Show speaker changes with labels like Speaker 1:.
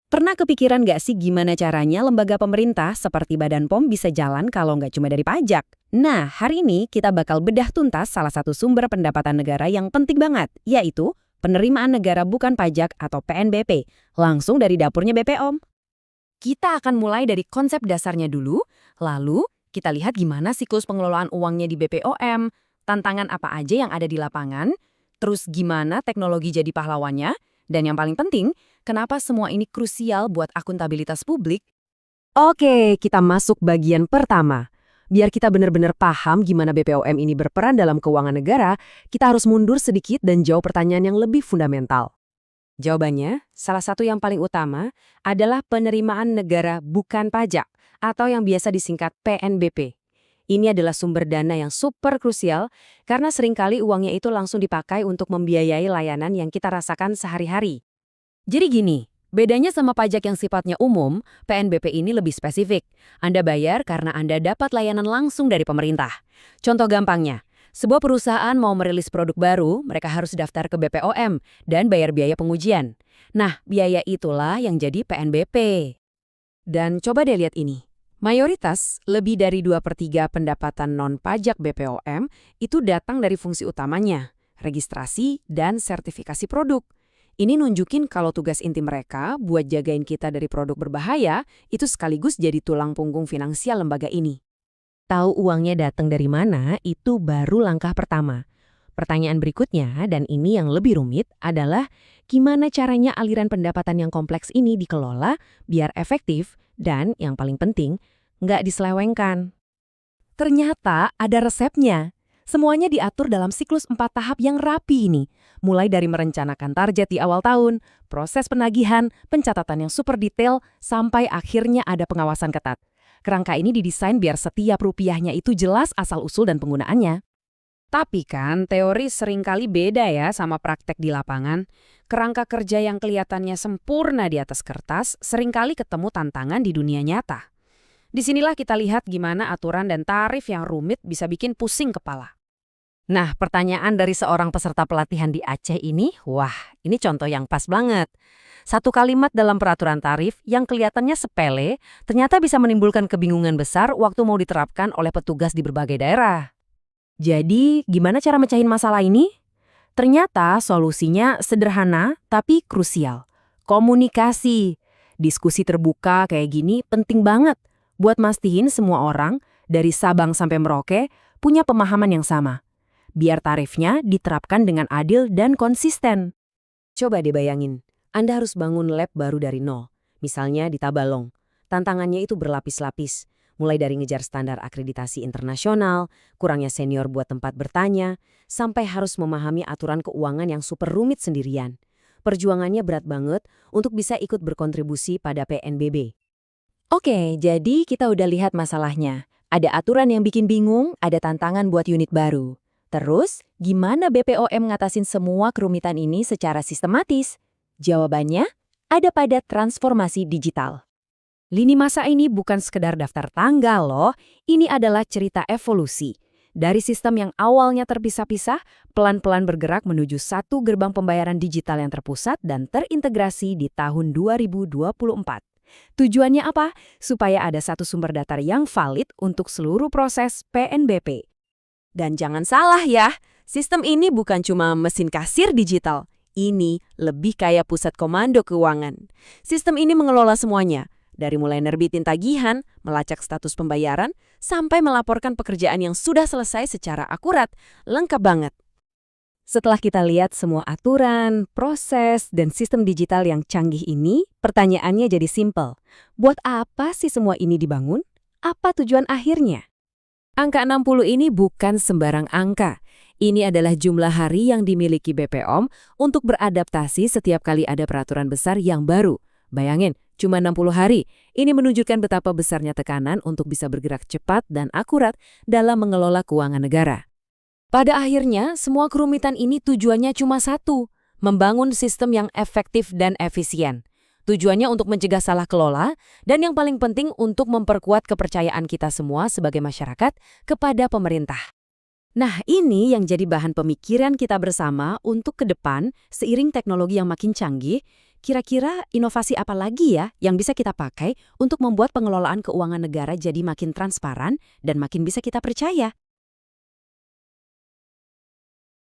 Speaker 1: Pernah kepikiran nggak sih gimana caranya lembaga pemerintah seperti Badan POM bisa jalan kalau nggak cuma dari pajak? Nah, hari ini kita bakal bedah tuntas salah satu sumber pendapatan negara yang penting banget, yaitu penerimaan negara bukan pajak atau PNBP, langsung dari dapurnya BPOM.
Speaker 2: Kita akan mulai dari konsep dasarnya dulu, lalu kita lihat gimana siklus pengelolaan uangnya di BPOM, tantangan apa aja yang ada di lapangan, terus gimana teknologi jadi pahlawannya, dan yang paling penting, kenapa semua ini krusial buat akuntabilitas publik.
Speaker 1: Oke, kita masuk bagian pertama. Biar kita benar-benar paham gimana BPOM ini berperan dalam keuangan negara, kita harus mundur sedikit dan jawab pertanyaan yang lebih fundamental. Jawabannya, salah satu yang paling utama adalah penerimaan negara bukan pajak atau yang biasa disingkat PNBP. Ini adalah sumber dana yang super krusial karena seringkali uangnya itu langsung dipakai untuk membiayai layanan yang kita rasakan sehari-hari. Jadi gini, bedanya sama pajak yang sifatnya umum, PNBP ini lebih spesifik. Anda bayar karena Anda dapat layanan langsung dari pemerintah. Contoh gampangnya, sebuah perusahaan mau merilis produk baru, mereka harus daftar ke BPOM dan bayar biaya pengujian. Nah, biaya itulah yang jadi PNBP. Dan coba deh lihat ini. Mayoritas, lebih dari 2/3 pendapatan non-pajak BPOM itu datang dari fungsi utamanya, registrasi dan sertifikasi produk. Ini nunjukin kalau tugas inti mereka buat jagain kita dari produk berbahaya itu sekaligus jadi tulang punggung finansial lembaga ini. Tahu uangnya datang dari mana, itu baru langkah pertama. Pertanyaan berikutnya, dan ini yang lebih rumit, adalah gimana caranya aliran pendapatan yang kompleks ini dikelola biar efektif dan, yang paling penting, nggak diselewengkan. Ternyata ada resepnya. Semuanya diatur dalam siklus 4 tahap yang rapi ini. Mulai dari merencanakan target di awal tahun, proses penagihan, pencatatan yang super detail, sampai akhirnya ada pengawasan ketat. Kerangka ini didesain biar setiap rupiahnya itu jelas asal-usul dan penggunaannya. Tapi kan teori seringkali beda ya sama praktek di lapangan. Kerangka kerja yang kelihatannya sempurna di atas kertas seringkali ketemu tantangan di dunia nyata. Disinilah kita lihat gimana aturan dan tarif yang rumit bisa bikin pusing kepala. Nah, pertanyaan dari seorang peserta pelatihan di Aceh ini, wah, ini contoh yang pas banget. Satu kalimat dalam peraturan tarif yang kelihatannya sepele, ternyata bisa menimbulkan kebingungan besar waktu mau diterapkan oleh petugas di berbagai daerah. Jadi, gimana cara mecahin masalah ini? Ternyata solusinya sederhana tapi krusial. Komunikasi. Diskusi terbuka kayak gini penting banget buat mastiin semua orang, dari Sabang sampai Merauke, punya pemahaman yang sama. Biar tarifnya diterapkan dengan adil dan konsisten. Coba dibayangin, Anda harus bangun lab baru dari nol. Misalnya di Tabalong. Tantangannya itu berlapis-lapis. Mulai dari ngejar standar akreditasi internasional, kurangnya senior buat tempat bertanya, sampai harus memahami aturan keuangan yang super rumit sendirian. Perjuangannya berat banget untuk bisa ikut berkontribusi pada PNBP. Oke, jadi kita udah lihat masalahnya. Ada aturan yang bikin bingung, ada tantangan buat unit baru. Terus, gimana BPOM ngatasin semua kerumitan ini secara sistematis? Jawabannya ada pada transformasi digital. Lini masa ini bukan sekedar daftar tanggal loh, ini adalah cerita evolusi. Dari sistem yang awalnya terpisah-pisah, pelan-pelan bergerak menuju satu gerbang pembayaran digital yang terpusat dan terintegrasi di tahun 2024. Tujuannya apa? Supaya ada satu sumber data yang valid untuk seluruh proses PNBP. Dan jangan salah ya, sistem ini bukan cuma mesin kasir digital. Ini lebih kayak pusat komando keuangan. Sistem ini mengelola semuanya. Dari mulai nerbitin tagihan, melacak status pembayaran, sampai melaporkan pekerjaan yang sudah selesai secara akurat, lengkap banget. Setelah kita lihat semua aturan, proses, dan sistem digital yang canggih ini, pertanyaannya jadi simpel. Buat apa sih semua ini dibangun? Apa tujuan akhirnya? Angka 60 ini bukan sembarang angka. Ini adalah jumlah hari yang dimiliki BPOM untuk beradaptasi setiap kali ada peraturan besar yang baru. Bayangin, cuma 60 hari. Ini menunjukkan betapa besarnya tekanan untuk bisa bergerak cepat dan akurat dalam mengelola keuangan negara. Pada akhirnya, semua kerumitan ini tujuannya cuma satu, membangun sistem yang efektif dan efisien. Tujuannya untuk mencegah salah kelola, dan yang paling penting untuk memperkuat kepercayaan kita semua sebagai masyarakat kepada pemerintah.
Speaker 2: Nah, ini yang jadi bahan pemikiran kita bersama untuk ke depan, seiring teknologi yang makin canggih, kira-kira inovasi apa lagi ya yang bisa kita pakai untuk membuat pengelolaan keuangan negara jadi makin transparan dan makin bisa kita percaya?